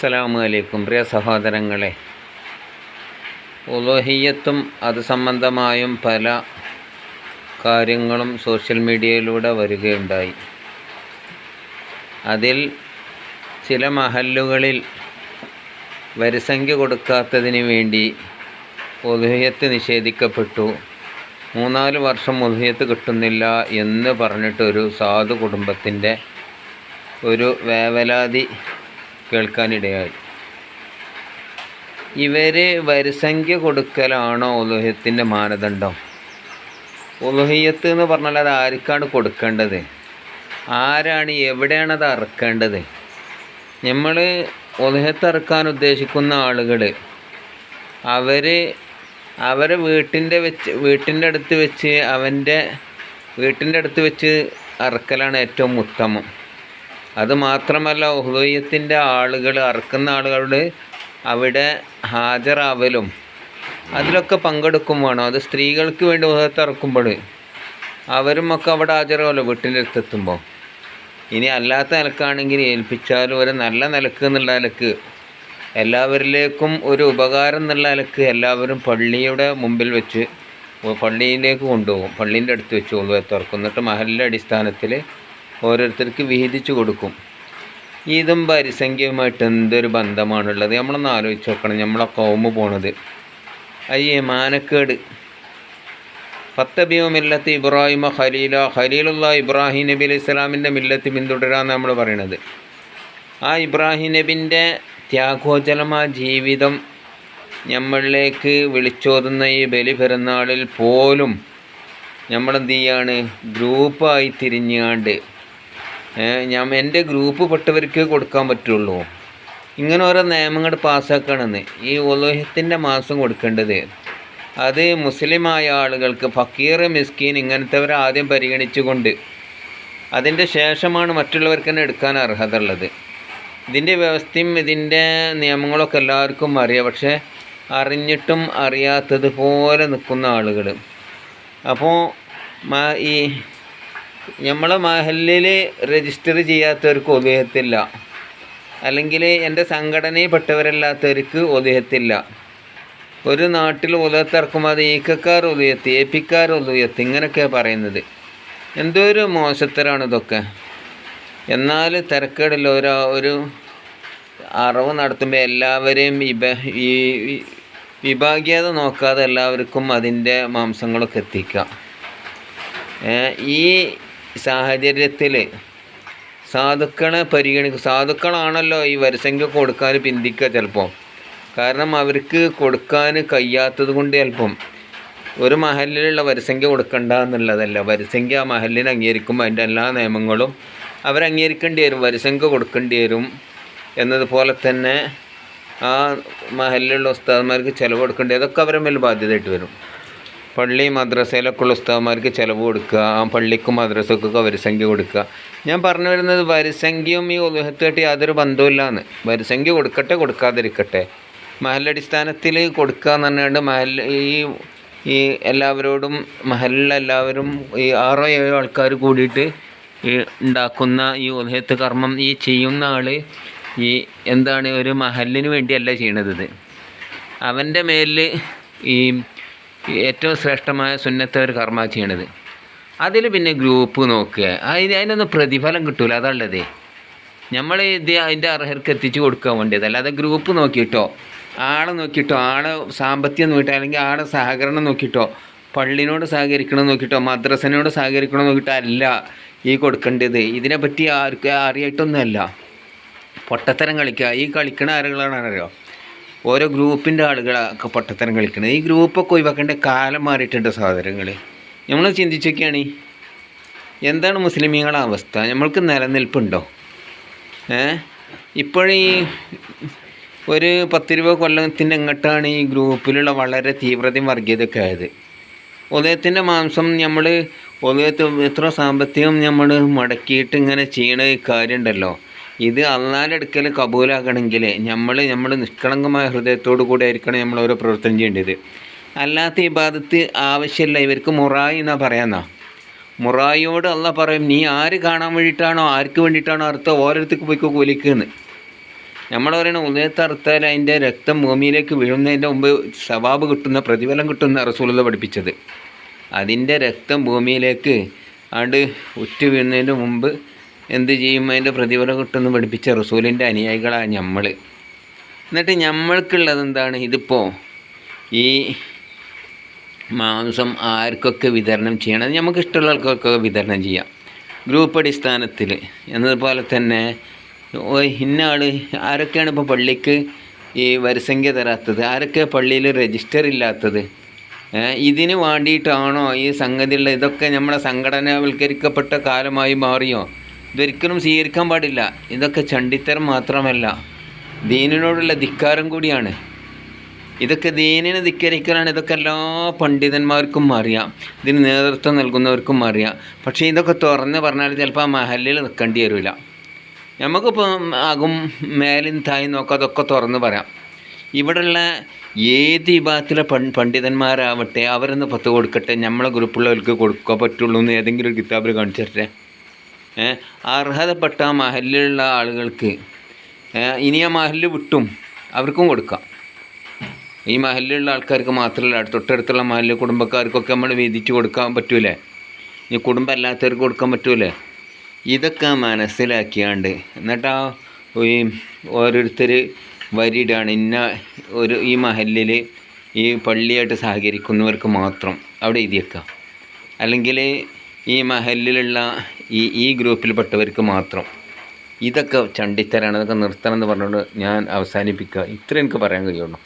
അസ്സലാമു അലൈക്കും പ്രിയ സഹോദരങ്ങളെ, ഉളുഹിയ്യത്തും അത് സംബന്ധമായും പല കാര്യങ്ങളും സോഷ്യൽ മീഡിയയിലൂടെ വരികയുണ്ടായി. അതിൽ ചില മഹല്ലുകളിൽ വരിസംഖ്യ കൊടുക്കാത്തതിന് വേണ്ടി ഉളുഹിയ്യത്ത് നിഷേധിക്കപ്പെട്ടു. 3-4 വർഷം ഉളുഹിയ്യത്ത് കിട്ടുന്നില്ല എന്ന് പറഞ്ഞിട്ടൊരു സാധു കുടുംബത്തിൻ്റെ ഒരു വേവലാതി കേൾക്കാനിടയായി. ഇവർ വരിസംഖ്യ കൊടുക്കലാണോ ഉളുഹിയ്യത്തിൻ്റെ മാനദണ്ഡം? ഉളുഹിയ്യത്ത് എന്ന് പറഞ്ഞാൽ അത് ആർക്കാണ് കൊടുക്കേണ്ടത്? ആരാണ്, എവിടെയാണ് അത് അറുക്കേണ്ടത്? നമ്മൾ ഉളുഹിയ്യത്ത് അറുക്കാൻ ഉദ്ദേശിക്കുന്ന ആളുകൾ അവരെ വീട്ടിൻ്റെ അടുത്ത് വെച്ച് അറുക്കലാണ് ഏറ്റവും ഉത്തമം. അത് മാത്രമല്ല, ഉളുഹിയ്യത്തിൻ്റെ ആളുകൾ, അറുക്കുന്ന ആളുകളുടെ അവിടെ ഹാജരാവലും അതിലൊക്കെ പങ്കെടുക്കും വേണം. അത് സ്ത്രീകൾക്ക് വേണ്ടി ഉളുഹിയ്യത്ത് അറുക്കുമ്പോൾ അവരും ഒക്കെ അവിടെ ഹാജരാവല്ലോ വീട്ടിൻ്റെ അടുത്തെത്തുമ്പോൾ. ഇനി അല്ലാത്ത നിലക്കാണെങ്കിൽ ഏൽപ്പിച്ചാലും ഒരു നല്ല നിലക്ക് എന്നുള്ള നിലക്ക്, എല്ലാവരിലേക്കും ഒരു ഉപകാരം എന്നുള്ള നിലക്ക് എല്ലാവരും പള്ളിയുടെ മുമ്പിൽ വെച്ച് പള്ളിയിലേക്ക് കൊണ്ടുപോകും. പള്ളീൻ്റെ അടുത്ത് വെച്ച് ഉളുഹിയ്യത്ത് അറുക്കും. എന്നിട്ട് മഹല്ലിൻ്റെ അടിസ്ഥാനത്തിൽ ഓരോരുത്തർക്ക് വിഹിതിച്ചു കൊടുക്കും. ഇതും വരിസംഖ്യയുമായിട്ട് എന്തൊരു ബന്ധമാണുള്ളത്? നമ്മളൊന്ന് ആലോചിച്ച് നോക്കണം. നമ്മളെ കൗമ് പോണത് മാനക്കേട്. ഫത്തബിഉ മില്ലത്ത് ഇബ്രാഹിമ ഖലീലുള്ള ഇബ്രാഹിം നബി അലൈഹി സ്വലാമിൻ്റെ മില്ലത്ത് പിന്തുടരാന്ന് നമ്മൾ പറയണത്. ആ ഇബ്രാഹിം നബിൻ്റെ ത്യാഗോജ്വലമായ ജീവിതം നമ്മളിലേക്ക് വിളിച്ചോതുന്ന ഈ ബലി പെരുന്നാളിൽ പോലും നമ്മളെന്ത് ചെയ്യാണ്? ഗ്രൂപ്പായി തിരിഞ്ഞാണ്ട് എൻ്റെ ഗ്രൂപ്പ് പെട്ടവർക്ക് കൊടുക്കാൻ പറ്റുള്ളൂ. ഇങ്ങനെ ഓരോ നിയമങ്ങൾ പാസ്സാക്കണമെന്ന്. ഈ ഉളുഹിയ്യത്തിൻ്റെ മാസം കൊടുക്കേണ്ടത് അത് മുസ്ലിമായ ആളുകൾക്ക്, ഫക്കീർ, മിസ്കീൻ ഇങ്ങനത്തെവരെ ആദ്യം പരിഗണിച്ചുകൊണ്ട് അതിൻ്റെ ശേഷമാണ് മറ്റുള്ളവർക്ക് തന്നെ എടുക്കാൻ അർഹത ഉള്ളത്. ഇതിൻ്റെ വ്യവസ്ഥയും ഇതിൻ്റെ നിയമങ്ങളൊക്കെ എല്ലാവർക്കും അറിയാം. പക്ഷേ അറിഞ്ഞിട്ടും അറിയാത്തതുപോലെ നിൽക്കുന്ന ആളുകൾ. അപ്പോൾ ഈ നമ്മളെ മഹല്ലിൽ രജിസ്റ്റർ ചെയ്യാത്തവർക്ക് ഉളുഹിയ്യത്തില്ല, അല്ലെങ്കിൽ എൻ്റെ സംഘടനയിൽപ്പെട്ടവരല്ലാത്തവർക്ക് ഉളുഹിയ്യത്തില്ല. ഒരു നാട്ടിൽ ഉളുഹിയ്യത്ത് ഇറക്കുമ്പോൾ അത് ഈക്കക്കാർ ഉളുഹിയ്യത്ത്, ഏപ്പിക്കാർ ഉളുഹിയ്യത്ത്, ഇങ്ങനെയൊക്കെയാണ് പറയുന്നത്. എന്തോ ഒരു മോശത്തരാണ് ഇതൊക്കെ. എന്നാൽ തിരക്കേടില്ല. ഒരു അറവ് നടത്തുമ്പോൾ എല്ലാവരെയും വിഭാഗീയത നോക്കാതെ എല്ലാവർക്കും അതിൻ്റെ മാംസങ്ങളൊക്കെ എത്തിക്കുക. ഈ സാഹചര്യത്തിൽ സാധുക്കളെ പരിഗണിക്കും. സാധുക്കളാണല്ലോ ഈ വരിസംഖ്യ കൊടുക്കാൻ പിന്തിക്കുക ചിലപ്പോൾ. കാരണം അവർക്ക് കൊടുക്കാൻ കഴിയാത്തത് കൊണ്ട് ചിലപ്പം ഒരു മഹല്ലിലുള്ള വരിസംഖ്യ കൊടുക്കണ്ട എന്നുള്ളതല്ല. വരിസംഖ്യ ആ മഹല്ലിനെ അംഗീകരിക്കുമ്പോൾ അതിൻ്റെ എല്ലാ നിയമങ്ങളും അവരംഗീകരിക്കേണ്ടി വരും, വരിസംഖ്യ കൊടുക്കേണ്ടി വരും. എന്നതുപോലെ തന്നെ ആ മഹല്ലിലുള്ള ഉസ്താദന്മാർക്ക് ചിലവ് കൊടുക്കേണ്ടി, അതൊക്കെ അവരുടെ മേൽ ബാധ്യതയായിട്ട് വരും. പള്ളി മദ്രസയിലൊക്കെ ഉള്ള ഉസ്താദന്മാർക്ക് ചിലവ് കൊടുക്കുക, ആ പള്ളിക്കും മദ്രസക്കൊക്കെ വരിസംഖ്യ കൊടുക്കുക. ഞാൻ പറഞ്ഞു വരുന്നത് വരിസംഖ്യയും ഈ ഉളുഹിയ്യത്തുമായിട്ട് യാതൊരു ബന്ധവുമില്ലാന്ന്. വരിസംഖ്യ കൊടുക്കട്ടെ, കൊടുക്കാതിരിക്കട്ടെ, മഹല്ലടിസ്ഥാനത്തിൽ കൊടുക്കുക എന്ന് പറഞ്ഞാണ്ട് ഈ എല്ലാവരോടും മഹലിലെല്ലാവരും ഈ 6-7 ആൾക്കാർ കൂടിയിട്ട് ഈ ഉണ്ടാക്കുന്ന ഈ ഉളുഹിയ്യത്ത് കർമ്മം ഈ ചെയ്യുന്ന ആൾ എന്താണ്, ഒരു മഹല്ലിന് വേണ്ടിയല്ല ചെയ്യണത്. ഇത് അവൻ്റെ മേലിൽ ഈ ഏറ്റവും ശ്രേഷ്ഠമായ സുന്നത്ത് ഒരു കർമ്മ ചെയ്യണത്. അതിൽ പിന്നെ ഗ്രൂപ്പ് നോക്കുക, അതിനൊന്നും പ്രതിഫലം കിട്ടൂല. അതുള്ളത് നമ്മൾ അതിൻ്റെ അർഹർക്ക് എത്തിച്ചു കൊടുക്കാൻ വേണ്ടിയത്. അല്ലാതെ ഗ്രൂപ്പ് നോക്കിയിട്ടോ, ആളെ നോക്കിയിട്ടോ, ആളെ സാമ്പത്തികം നോക്കിയിട്ടോ, അല്ലെങ്കിൽ ആളെ സഹകരണം നോക്കിയിട്ടോ, പള്ളിനോട് സഹകരിക്കണം നോക്കിയിട്ടോ, മദ്രസനോട് സഹകരിക്കണം നോക്കിയിട്ടോ അല്ല ഈ കൊടുക്കേണ്ടത്. ഇതിനെപ്പറ്റി ആർക്കും അറിയായിട്ടൊന്നുമല്ല. പൊട്ടത്തരം കളിക്കുക. ഈ കളിക്കണ ആളുകളാണല്ലോ ഓരോ ഗ്രൂപ്പിൻ്റെ ആളുകളൊക്കെ പൊട്ടത്തരം കളിക്കുന്നത്. ഈ ഗ്രൂപ്പൊക്കെ ഒഴിവാക്കേണ്ട കാലം മാറിയിട്ടുണ്ട് സഹോദരങ്ങൾ. നമ്മൾ ചിന്തിച്ചൊക്കെയാണ് എന്താണ് മുസ്ലിമീങ്ങളുടെ അവസ്ഥ? നമ്മൾക്ക് നിലനിൽപ്പുണ്ടോ? ഇപ്പോഴീ ഒരു 10-20 കൊല്ലത്തിൻ്റെ ഇങ്ങോട്ടാണ് ഈ ഗ്രൂപ്പിലുള്ള വളരെ തീവ്രതയും വർഗീയതയൊക്കെ ആയത്. ഉദയത്തിൻ്റെ മാംസം നമ്മൾ എത്ര സാമ്പത്തികം നമ്മൾ മുടക്കിയിട്ട് ഇങ്ങനെ ചെയ്യണ കാര്യമുണ്ടല്ലോ, ഇത് അള്ളാൻ്റെ അടുക്കൽ കബൂലാക്കണമെങ്കിൽ നമ്മൾ നിഷ്കളങ്കമായ ഹൃദയത്തോടു കൂടി ആയിരിക്കണം നമ്മൾ ഓരോ പ്രവർത്തനം ചെയ്യേണ്ടത്. അല്ലാത്ത ഇബാദത്ത് ആവശ്യമില്ല. ഇവർക്ക് മുറായി എന്നാണ് പറയാന്നാ. മുറായിയോട് അള്ളാഹ് പറയും, നീ ആര് കാണാൻ വേണ്ടിയിട്ടാണോ ആർക്ക് വേണ്ടിയിട്ടാണോ അർത്ഥം ഓരോരുത്തർക്ക് പോയിക്കോ കൂലിക്കുന്ന്. നമ്മൾ പറയുന്ന ഉദയത്തറുത്താൽ അതിൻ്റെ രക്തം ഭൂമിയിലേക്ക് വീഴുന്നതിൻ്റെ മുമ്പ് സവാബ് കിട്ടുന്ന പ്രതിഫലം കിട്ടുന്ന റസൂലുള്ള പഠിപ്പിച്ചത്. അതിൻ്റെ രക്തം ഭൂമിയിലേക്ക് ആണ്ട് ഉറ്റ് വീഴുന്നതിൻ്റെ മുമ്പ് എന്ത് ചെയ്യും, അതിൻ്റെ പ്രതിഫലം കിട്ടുമെന്ന് പഠിപ്പിച്ച റസൂലിൻ്റെ അനുയായികളാണ് നമ്മൾ. എന്നിട്ട് നമ്മൾക്കുള്ളത് എന്താണ്? ഇതിപ്പോൾ ഈ മാംസം ആർക്കൊക്കെ വിതരണം ചെയ്യണം, നമുക്ക് ഇഷ്ടമുള്ള ആൾക്കൊക്കെ വിതരണം ചെയ്യാം ഗ്രൂപ്പ് അടിസ്ഥാനത്തിൽ. എന്നതുപോലെ തന്നെ ഇന്ന ആൾ ആരൊക്കെയാണ് ഇപ്പോൾ പള്ളിക്ക് ഈ വരിസംഖ്യ തരാത്തത്, ആരൊക്കെ പള്ളിയിൽ രജിസ്റ്റർ ഇല്ലാത്തത്, ഇതിന് വേണ്ടിയിട്ടാണോ ഈ സംഗതിയുള്ള, ഇതൊക്കെ നമ്മളെ സംഘടനാവൽക്കരിക്കപ്പെട്ട കാലമായി മാറിയോ? ഇതൊരിക്കലും സ്വീകരിക്കാൻ പാടില്ല. ഇതൊക്കെ ചണ്ടിത്തരം മാത്രമല്ല, ദീനിനോടുള്ള ധിക്കാരം കൂടിയാണ്. ഇതൊക്കെ ദീനിനെ ധിക്കരിക്കലാണ്. ഇതൊക്കെ എല്ലാ പണ്ഡിതന്മാർക്കും അറിയാം, ഇതിന് നേതൃത്വം നൽകുന്നവർക്കും അറിയാം. പക്ഷേ ഇതൊക്കെ തുറന്ന് പറഞ്ഞാൽ ചിലപ്പോൾ ആ മഹലിൽ നിൽക്കേണ്ടി വരില്ല. നമുക്കിപ്പോൾ ആകും മേലും തായി നോക്കാം, അതൊക്കെ തുറന്ന് പറയാം. ഇവിടെയുള്ള ഏത് വിഭാഗത്തിലെ പണ്ഡിതന്മാരാവട്ടെ അവരൊന്ന് പത്ത് കൊടുക്കട്ടെ, നമ്മളെ ഗ്രൂപ്പുള്ളവർക്ക് കൊടുക്കാൻ പറ്റുള്ളൂ എന്ന് ഏതെങ്കിലും ഒരു കിതാബിൽ കാണിച്ചിട്ടെ. അർഹതപ്പെട്ട മഹലിലുള്ള ആളുകൾക്ക് ഇനി ആ മഹലിൽ വിട്ടും അവർക്കും കൊടുക്കാം. ഈ മഹലിലുള്ള ആൾക്കാർക്ക് മാത്രമല്ല, തൊട്ടടുത്തുള്ള മഹലിലെ കുടുംബക്കാർക്കൊക്കെ നമ്മൾ വീതിച്ച് കൊടുക്കാൻ പറ്റൂലേ? ഈ കുടുംബം അല്ലാത്തവർക്ക് കൊടുക്കാൻ പറ്റൂലേ? ഇതൊക്കെ മനസ്സിലാക്കിയാണ്ട് എന്നിട്ടാ ഈ ഓരോരുത്തർ വരിയിടാണ്. ഈ മഹലിൽ ഈ പള്ളിയായിട്ട് സഹകരിക്കുന്നവർക്ക് മാത്രം അവിടെ എഴുതിയേക്കാം, അല്ലെങ്കിൽ ഈ മഹലിലുള്ള ഈ ഗ്രൂപ്പിൽപ്പെട്ടവർക്ക് മാത്രം. ഇതൊക്കെ ചണ്ടിത്തരാണ്, ഇതൊക്കെ നിർത്തണം എന്ന് പറഞ്ഞുകൊണ്ട് ഞാൻ അവസാനിപ്പിക്കുക. ഇത്രയും എനിക്ക് പറയാൻ കഴിയുള്ളൂ.